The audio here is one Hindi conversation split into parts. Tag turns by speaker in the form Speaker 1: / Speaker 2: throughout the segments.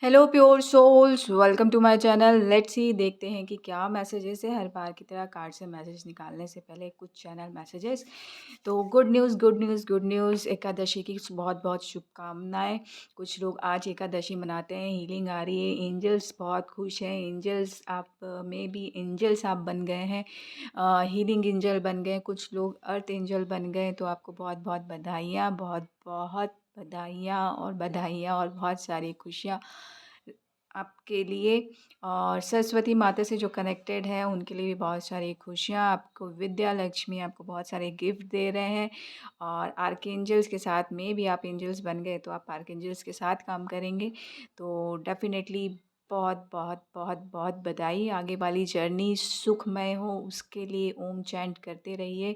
Speaker 1: Hello pure souls, welcome to my channel. Let's see देखते हैं कि क्या मैसेजेस है। हर बार की तरह कार्ड से मैसेज निकालने से पहले कुछ चैनल मैसेजेस। तो good news, good news, good news. Ekadashi की बहुत बहुत शुभकामनाएं। कुछ लोग आज एकादशी मनाते हैं। हीलिंग आ रही है। एंजल्स बहुत खुश हैं। एंजल्स आप में भी एंजल्स आप बन गए हैं। हीलिंग एंजल बन गए। कुछ लोग अर्थ एंजल बन गए। तो आपको बहुत बहुत बधाइयाँ, बहुत बहुत बधाइयाँ और बहुत सारी खुशियाँ आपके लिए। और सरस्वती माता से जो कनेक्टेड है उनके लिए भी बहुत सारी खुशियाँ। आपको विद्या लक्ष्मी आपको बहुत सारे गिफ्ट दे रहे हैं। और आर्कएंजल्स के साथ में भी आप एंजल्स बन गए तो आप आर्कएंजल्स के साथ काम करेंगे। तो डेफ़िनेटली बहुत बहुत बहुत बहुत बधाई। आगे वाली जर्नी सुखमय हो उसके लिए ओम चैंट करते रहिए।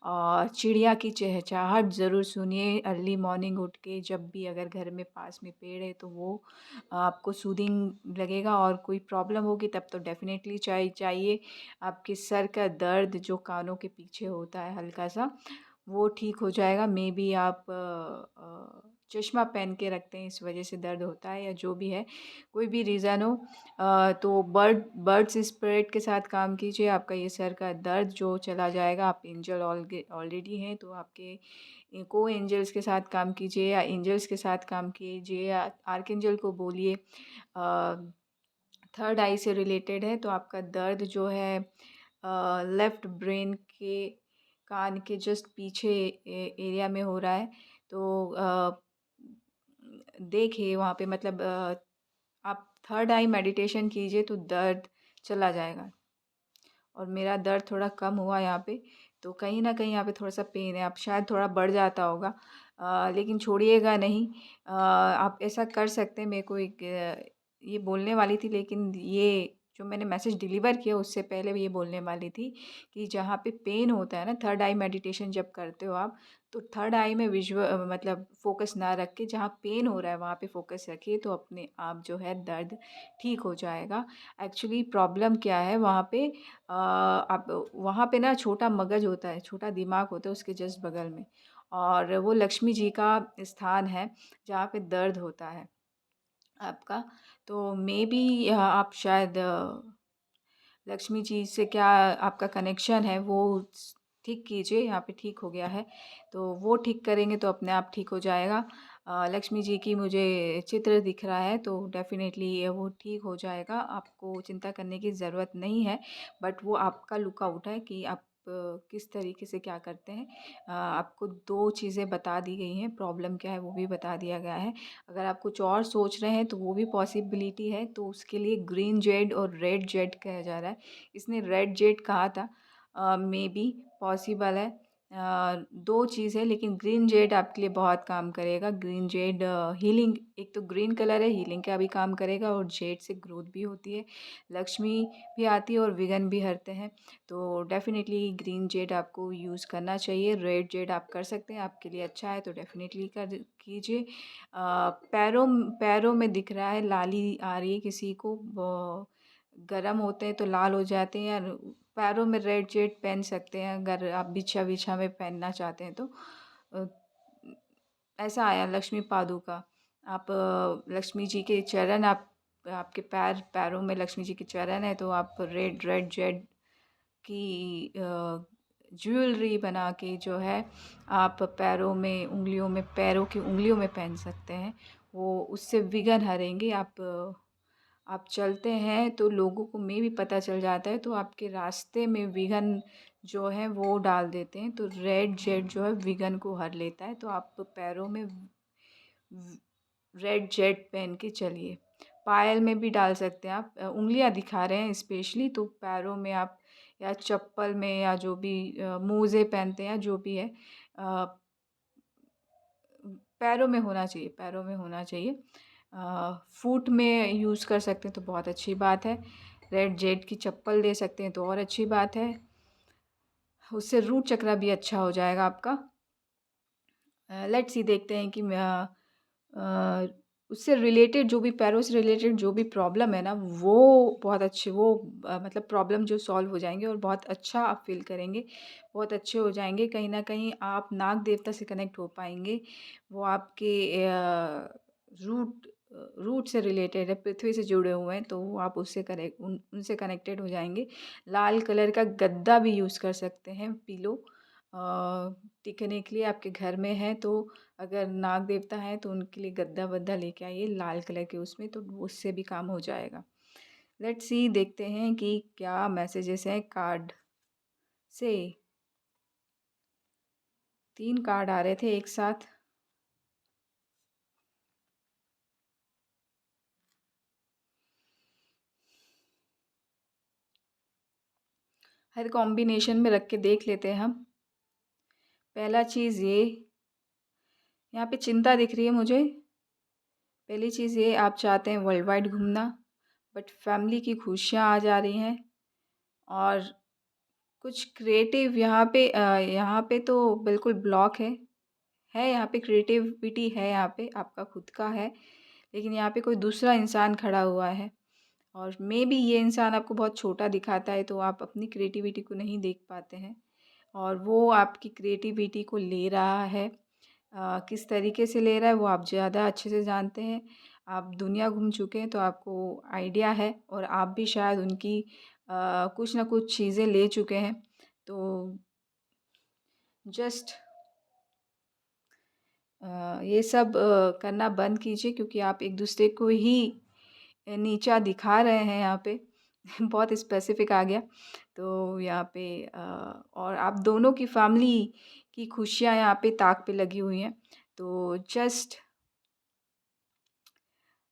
Speaker 1: और चिड़िया की चहचहाहट ज़रूर सुनिए अर्ली मॉर्निंग उठ के। जब भी अगर घर में पास में पेड़ है तो वो आपको सूदिंग लगेगा। और कोई प्रॉब्लम होगी तब तो डेफ़िनेटली चाहिए। आपके सर का दर्द जो कानों के पीछे होता है हल्का सा, वो ठीक हो जाएगा। मे बी आप चश्मा पहन के रखते हैं इस वजह से दर्द होता है, या जो भी है कोई भी रीज़न हो। तो बर्ड्स स्पिरिट के साथ काम कीजिए। आपका ये सर का दर्द जो चला जाएगा। आप एंजल ऑलरेडी हैं तो आपके को एंजल्स के साथ काम कीजिए या एंजल्स के साथ काम कीजिए या आर्कएंजल को बोलिए। थर्ड आई से रिलेटेड है तो आपका दर्द जो है लेफ़्ट ब्रेन के कान के जस्ट पीछे एरिया में हो रहा है। तो देखिए वहाँ पे मतलब आप थर्ड आई मेडिटेशन कीजिए तो दर्द चला जाएगा। और मेरा दर्द थोड़ा कम हुआ यहाँ पे। तो कहीं न कहीं यहाँ पे थोड़ा-सा पेन है। अब शायद थोड़ा बढ़ जाता होगा, लेकिन छोड़िएगा नहीं। आप ऐसा कर सकते हैं। मेरे को एक ये बोलने वाली थी, लेकिन ये जो मैंने मैसेज डिलीवर किया उससे पहले भी ये बोलने वाली थी कि जहाँ पे पेन होता है ना, थर्ड आई मेडिटेशन जब करते हो आप, तो थर्ड आई में मतलब फ़ोकस ना रख के जहाँ पेन हो रहा है वहाँ पे फ़ोकस रखिए तो अपने आप जो है दर्द ठीक हो जाएगा। एक्चुअली प्रॉब्लम क्या है वहाँ पे, आप वहाँ पे ना छोटा मगज होता है, छोटा दिमाग होता है उसके जस्ट बगल में। और वो लक्ष्मी जी का स्थान है जहाँ पे दर्द होता है आपका। तो मेबी आप शायद लक्ष्मी जी से क्या आपका कनेक्शन है वो ठीक कीजिए। यहाँ पे ठीक हो गया है तो वो ठीक करेंगे तो अपने आप ठीक हो जाएगा। लक्ष्मी जी की मुझे चित्र दिख रहा है तो डेफ़िनेटली ये वो ठीक हो जाएगा। आपको चिंता करने की ज़रूरत नहीं है। बट वो आपका लुक आउट है कि आप किस तरीके से क्या करते हैं। आपको 2 चीज़ें बता दी गई हैं, प्रॉब्लम क्या है वो भी बता दिया गया है। अगर आप कुछ और सोच रहे हैं तो वो भी पॉसिबिलिटी है। तो उसके लिए ग्रीन जेड और रेड जेड कहा जा रहा है। इसने रेड जेड कहा था, मे बी पॉसिबल है। 2 चीज़ है लेकिन ग्रीन जेड आपके लिए बहुत काम करेगा। ग्रीन जेड हीलिंग, एक तो ग्रीन कलर है हीलिंग का भी काम करेगा और जेड से ग्रोथ भी होती है, लक्ष्मी भी आती है और विघ्न भी हरते हैं। तो डेफ़िनेटली ग्रीन जेड आपको यूज़ करना चाहिए। रेड जेड आप कर सकते हैं, आपके लिए अच्छा है तो डेफ़िनेटली कर कीजिए। पैरों पैरों में दिख रहा है लाली आ रही है किसी को, वो गरम होते हैं तो लाल हो जाते हैं। या पैरों में रेड जेड पहन सकते हैं अगर आप बिछा बिछा में पहनना चाहते हैं तो। अ, ऐसा आया लक्ष्मी पादुका। आप लक्ष्मी जी के चरण, आप आपके पैरों में लक्ष्मी जी के चरण है तो आप रेड रेड जेड की ज्वेलरी बना के जो है आप पैरों में उंगलियों में पैरों की उंगलियों में पहन सकते हैं। वो उससे विघ्न हरेंगे। आप चलते हैं तो लोगों को में भी पता चल जाता है तो आपके रास्ते में विघ्न जो है वो डाल देते हैं। तो रेड जेड जो है विघ्न को हर लेता है। तो आप पैरों में रेड जेड पहन के चलिए। पायल में भी डाल सकते हैं आप। उंगलियां दिखा रहे हैं स्पेशली तो पैरों में आप या चप्पल में या जो भी मोज़े पहनते हैं या जो भी है, अ, पैरों में होना चाहिए, पैरों में होना चाहिए। फुट में यूज़ कर सकते हैं तो बहुत अच्छी बात है। रेड जेड की चप्पल दे सकते हैं तो और अच्छी बात है। उससे रूट चक्र भी अच्छा हो जाएगा आपका। लेट्स सी देखते हैं कि उससे रिलेटेड जो भी पैरों से रिलेटेड जो भी प्रॉब्लम है ना वो बहुत अच्छे वो मतलब प्रॉब्लम जो सॉल्व हो जाएंगे और बहुत अच्छा आप फील करेंगे, बहुत अच्छे हो जाएंगे। कहीं ना कहीं आप नाग देवता से कनेक्ट हो पाएंगे। वो आपके रूट रूट से रिलेटेड है, पृथ्वी से जुड़े हुए हैं, तो आप उससे उनसे कनेक्टेड हो जाएंगे। लाल कलर का गद्दा भी यूज़ कर सकते हैं, पिलो टिकने के लिए आपके घर में है तो अगर नाग देवता है तो उनके लिए गद्दा वद्दा लेके आइए लाल कलर के, उसमें तो उससे भी काम हो जाएगा। लेट्स सी, देखते हैं कि क्या मैसेजेस हैं कार्ड से। 3 कार्ड आ रहे थे एक साथ। हर कॉम्बिनेशन में रख के देख लेते हैं हम। पहला चीज़ ये, यहाँ पे चिंता दिख रही है मुझे। पहली चीज़ ये, आप चाहते हैं वर्ल्ड वाइड घूमना, बट फैमिली की खुशियाँ आ जा रही हैं। और कुछ क्रिएटिव यहाँ पे तो बिल्कुल ब्लॉक है यहाँ पे क्रिएटिविटी है, यहाँ पे आपका खुद का है, लेकिन यहाँ पे कोई दूसरा इंसान खड़ा हुआ है और मे बी ये इंसान आपको बहुत छोटा दिखाता है, तो आप अपनी क्रिएटिविटी को नहीं देख पाते हैं और वो आपकी क्रिएटिविटी को ले रहा है। किस तरीके से ले रहा है वो आप ज़्यादा अच्छे से जानते हैं। आप दुनिया घूम चुके हैं तो आपको आइडिया है, और आप भी शायद उनकी कुछ ना कुछ चीज़ें ले चुके हैं। तो जस्ट ये सब करना बंद कीजिए, क्योंकि आप एक दूसरे को ही नीचा दिखा रहे हैं यहाँ पे। बहुत स्पेसिफिक आ गया। तो यहाँ पे और आप दोनों की फैमिली की खुशियाँ यहाँ पे ताक पे लगी हुई हैं। तो जस्ट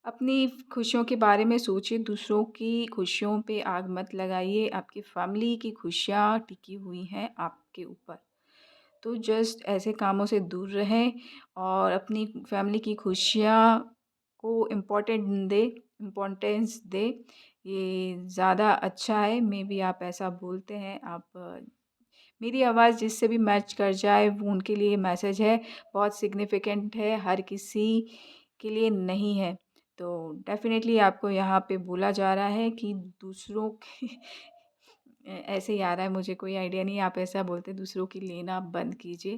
Speaker 1: अपनी खुशियों के बारे में सोचिए, दूसरों की खुशियों पे आग मत लगाइए। आपकी फैमिली की खुशियाँ टिकी हुई हैं आपके ऊपर। तो जस्ट ऐसे कामों से दूर रहें और अपनी फैमिली की खुशियाँ को इम्पोर्टेंस दें। ये ज़्यादा अच्छा है। मे बी आप ऐसा बोलते हैं, आप मेरी आवाज़ जिससे भी मैच कर जाए वो उनके लिए मैसेज है, बहुत सिग्निफिकेंट है, हर किसी के लिए नहीं है। तो डेफ़िनेटली आपको यहाँ पे बोला जा रहा है कि दूसरों के ऐसे ही आ रहा है, मुझे कोई आइडिया नहीं, आप ऐसा बोलते दूसरों की लेना बंद कीजिए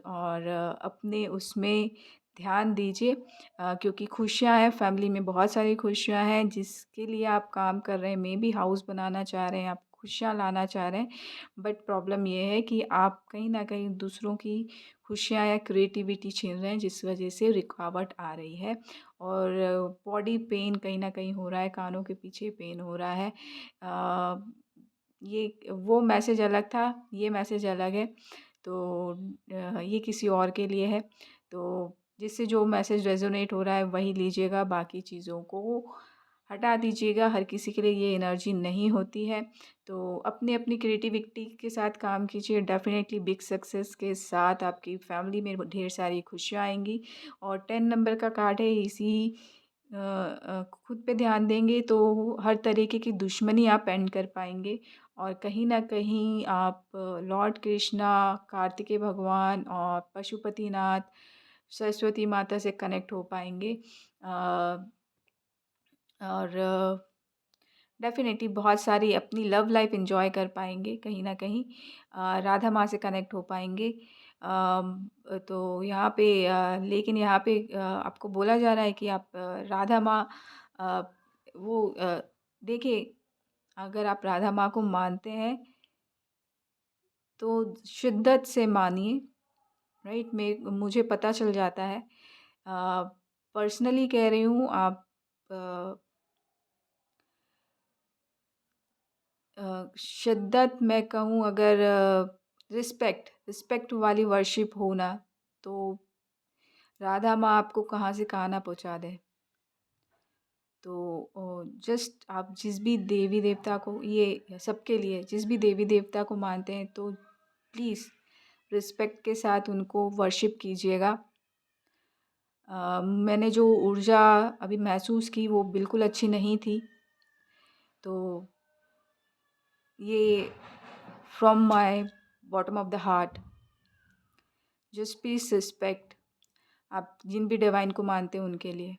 Speaker 1: और अपने उसमें ध्यान दीजिए। क्योंकि खुशियाँ हैं, फैमिली में बहुत सारी खुशियाँ हैं जिसके लिए आप काम कर रहे हैं। मे बी हाउस बनाना चाह रहे हैं, आप खुशियाँ लाना चाह रहे हैं, बट प्रॉब्लम ये है कि आप कहीं न कहीं दूसरों की खुशियाँ या क्रिएटिविटी छीन रहे हैं, जिस वजह से रुकावट आ रही है और बॉडी पेन कहीं न कहीं हो रहा है, कानों के पीछे पेन हो रहा है। ये वो मैसेज अलग था, ये मैसेज अलग है। तो ये किसी और के लिए है। तो जिससे जो मैसेज रेज़ोनेट हो रहा है वही लीजिएगा, बाकी चीज़ों को हटा दीजिएगा। हर किसी के लिए ये एनर्जी नहीं होती है। तो अपनी-अपनी क्रिएटिविटी के साथ काम कीजिए, डेफ़िनेटली बिग सक्सेस के साथ आपकी फैमिली में ढेर सारी खुशियाँ आएँगी। और 10 नंबर का कार्ड है, इसी खुद पे ध्यान देंगे तो हर तरीके की दुश्मनी आप एंड कर पाएँगे और कहीं न कहीं आप लॉर्ड कृष्णा, कार्तिकेय भगवान और पशुपतिनाथ, सरस्वती माता से कनेक्ट हो पाएँगे। और डेफ़िनेटली बहुत सारी अपनी लव लाइफ़ एन्जॉय कर पाएँगे कहीं न कहीं। राधा माँ से कनेक्ट हो पाएँगे। तो यहाँ पे लेकिन यहाँ पे आपको बोला जा रहा है कि आप राधा माँ अ, वो देखिए, अगर आप राधा माँ को मानते हैं तो शिद्दत से मानिए, राइट? मुझे पता चल जाता है। पर्सनली कह रही हूँ, आप अ शिद्दत मैं कहूँ, अगर रिस्पेक्ट वाली वर्शिप हो ना, तो राधा माँ आपको कहाँ से कहाँ ना पहुँचा दें। तो जस्ट आप जिस भी देवी देवता को, ये सबके लिए जिस भी देवी देवता को मानते हैं तो प्लीज़ रिस्पेक्ट के साथ उनको वर्शिप कीजिएगा। मैंने जो ऊर्जा अभी महसूस की वो बिल्कुल अच्छी नहीं थी। तो ये from my bottom of the heart, just please respect, आप जिन भी डिवाइन को मानते हैं उनके लिए।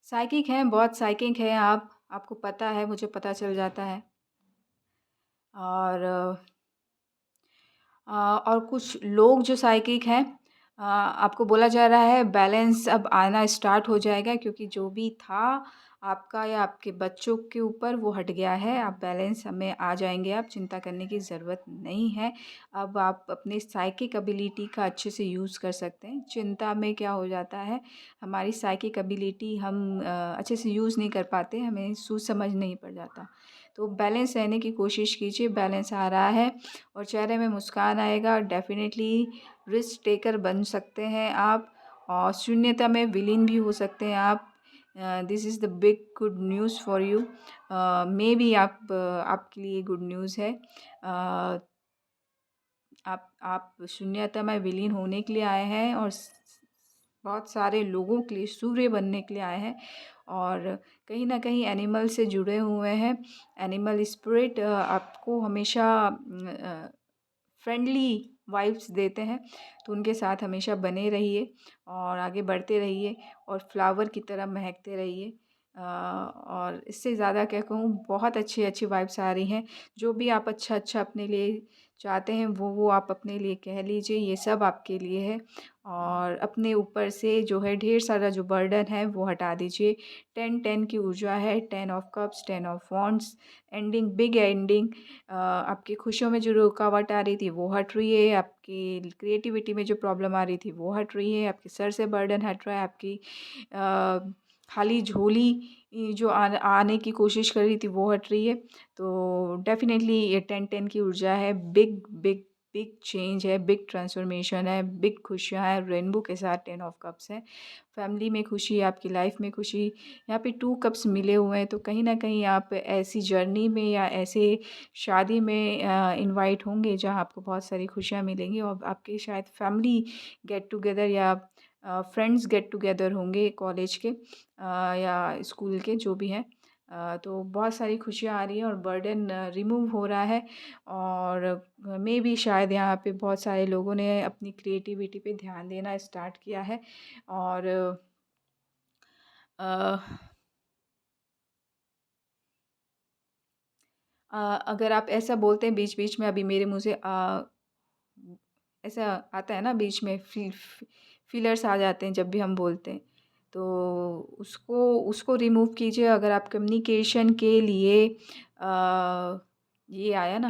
Speaker 1: साइकिक हैं, बहुत साइकिक हैं आप, आपको पता है, मुझे पता चल जाता है। और और कुछ लोग जो साइकिक हैं, आपको बोला जा रहा है बैलेंस अब आना स्टार्ट हो जाएगा, क्योंकि जो भी था आपका या आपके बच्चों के ऊपर वो हट गया है। आप बैलेंस में आ जाएंगे, आप चिंता करने की ज़रूरत नहीं है। अब आप अपने साइकिक एबिलिटी का अच्छे से यूज़ कर सकते हैं। चिंता में क्या हो जाता है, हमारी साइकिक एबिलिटी हम अच्छे से यूज़ नहीं कर पाते, हमें सूझ समझ नहीं पड़ जाता। तो बैलेंस रहने की कोशिश कीजिए, बैलेंस आ रहा है और चेहरे में मुस्कान आएगा। डेफ़िनेटली रिस्क टेकर बन सकते हैं आप, और शून्यता में विलीन भी हो सकते हैं आप। This is the big good news for you. May be आपके लिए गुड न्यूज़ है। आप शून्यता में विलीन होने के लिए आए हैं और बहुत सारे लोगों के लिए सूर्य बनने के लिए आए हैं, और कहीं ना कहीं एनिमल से जुड़े हुए हैं। एनिमल स्पिरिट आपको हमेशा फ्रेंडली वाइब्स देते हैं, तो उनके साथ हमेशा बने रहिए और आगे बढ़ते रहिए और फ्लावर की तरह महकते रहिए। और इससे ज़्यादा क्या कहूँ, बहुत अच्छी अच्छी वाइब्स आ रही हैं। जो भी आप अच्छा अच्छा अपने लिए चाहते हैं वो आप अपने लिए कह लीजिए, ये सब आपके लिए है। और अपने ऊपर से जो है ढेर सारा जो बर्डन है वो हटा दीजिए। 10-10 की ऊर्जा है, 10 of cups, 10 of wands, ending, big ending. आपकी खुशियों में जो रुकावट आ रही थी वो हट रही है, आपकी क्रिएटिविटी में जो प्रॉब्लम आ रही थी वो हट रही है, आपके सर से बर्डन हट रहा है, आपकी खाली झोली जो आने की कोशिश कर रही थी वो हट रही है। तो डेफिनेटली ये 10-10 की ऊर्जा है। बिग बिग बिग चेंज है, बिग ट्रांसफॉर्मेशन है, बिग खुशियाँ हैं, रेनबो के साथ 10 ऑफ कप्स है। फैमिली में खुशी, आपकी लाइफ में खुशी, यहाँ पे 2 कप्स मिले हुए हैं। तो कहीं ना कहीं आप ऐसी जर्नी में या ऐसे शादी में इनवाइट होंगे जहाँ आपको बहुत सारी खुशियाँ मिलेंगी, और आपके शायद फैमिली गेट टुगेदर या फ्रेंड्स गेट टुगेदर होंगे, कॉलेज के या स्कूल के, जो भी हैं। तो बहुत सारी खुशियाँ आ रही हैं और बर्डन रिमूव हो रहा है। और मे बी शायद यहाँ पे बहुत सारे लोगों ने अपनी क्रिएटिविटी पे ध्यान देना स्टार्ट किया है। और अ, अगर आप ऐसा बोलते हैं बीच बीच में, अभी मेरे मुँह से ऐसा आता है ना बीच में, फीलर्स आ जाते हैं जब भी हम बोलते हैं, तो उसको उसको रिमूव कीजिए। अगर आप कम्युनिकेशन के लिए ये आया ना,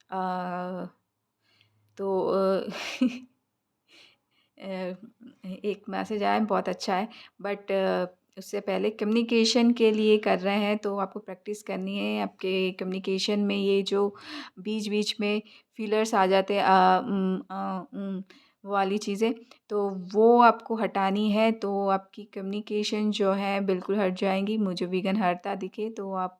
Speaker 1: अ, तो अ, एक मैसेज आया है, बहुत अच्छा है। बट उससे पहले कम्युनिकेशन के लिए कर रहे हैं तो आपको प्रैक्टिस करनी है। आपके कम्युनिकेशन में ये जो बीच बीच में फीलर्स आ जाते हैं, वो वाली चीज़ें, तो वो आपको हटानी है। तो आपकी कम्युनिकेशन जो है बिल्कुल हट जाएंगी। मुझे विघ्न हरता दिखे तो आप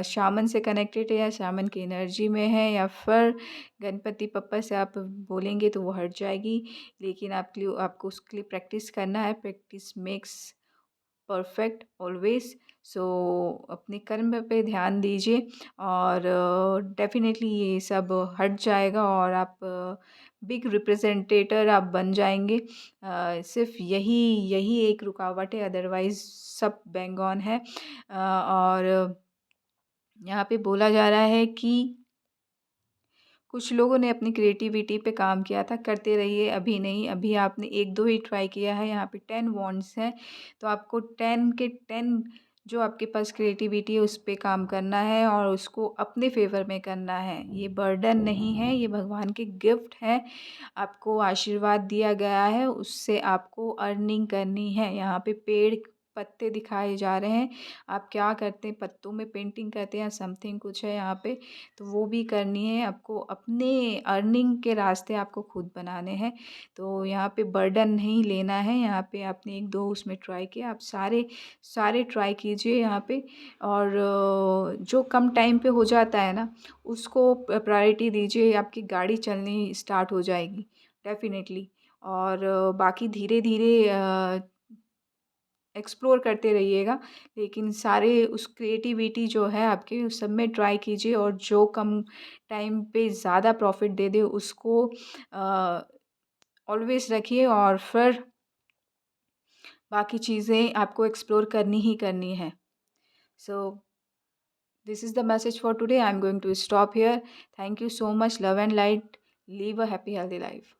Speaker 1: शामन से कनेक्टेड है या शामन की एनर्जी में है, या फिर गणपति बप्पा से आप बोलेंगे तो वो हट जाएगी। लेकिन आपको उसके लिए प्रैक्टिस करना है। Practice makes perfect always. So अपने कर्म पे ध्यान दीजिए और डेफिनेटली ये सब हट जाएगा और आप बिग रिप्रेजेंटेटर आप बन जाएंगे। सिर्फ यही यही एक रुकावट है, अदरवाइज सब बैंग ऑन है। और यहाँ पे बोला जा रहा है कि कुछ लोगों ने अपनी क्रिएटिविटी पे काम किया था, करते रहिए, अभी नहीं। अभी आपने 1-2 ही ट्राई किया है, यहाँ पे 10 वांड्स हैं, तो आपको 10 के 10 जो आपके पास क्रिएटिविटी है उस पे काम करना है और उसको अपने फ़ेवर में करना है। ये बर्डन नहीं है, ये भगवान की गिफ्ट है, आपको आशीर्वाद दिया गया है, उससे आपको अर्निंग करनी है। यहाँ पे पेड़ पत्ते दिखाए जा रहे हैं, आप क्या करते हैं, पत्तों में पेंटिंग करते हैं या समथिंग कुछ है यहाँ पे, तो वो भी करनी है आपको। अपने अर्निंग के रास्ते आपको खुद बनाने हैं, तो यहाँ पे बर्डन नहीं लेना है। यहाँ पे आपने 1-2 उसमें ट्राई किया, आप सारे सारे ट्राई कीजिए यहाँ पे। और जो कम टाइम पे हो जाता है ना, उसको प्रायोरिटी दीजिए, आपकी गाड़ी चलनी स्टार्ट हो जाएगी डेफिनेटली। और बाकी धीरे धीरे एक्सप्लोर करते रहिएगा, लेकिन सारे उस क्रिएटिविटी जो है आपकी उस सब में ट्राई कीजिए, और जो कम टाइम पे ज़्यादा प्रॉफिट दे दे उसको ऑलवेज रखिए, और फिर बाकी चीज़ें आपको एक्सप्लोर करनी ही करनी है। सो This is the message for today. I'm going to stop here. Thank you so much. Love and light. Live a happy, healthy life.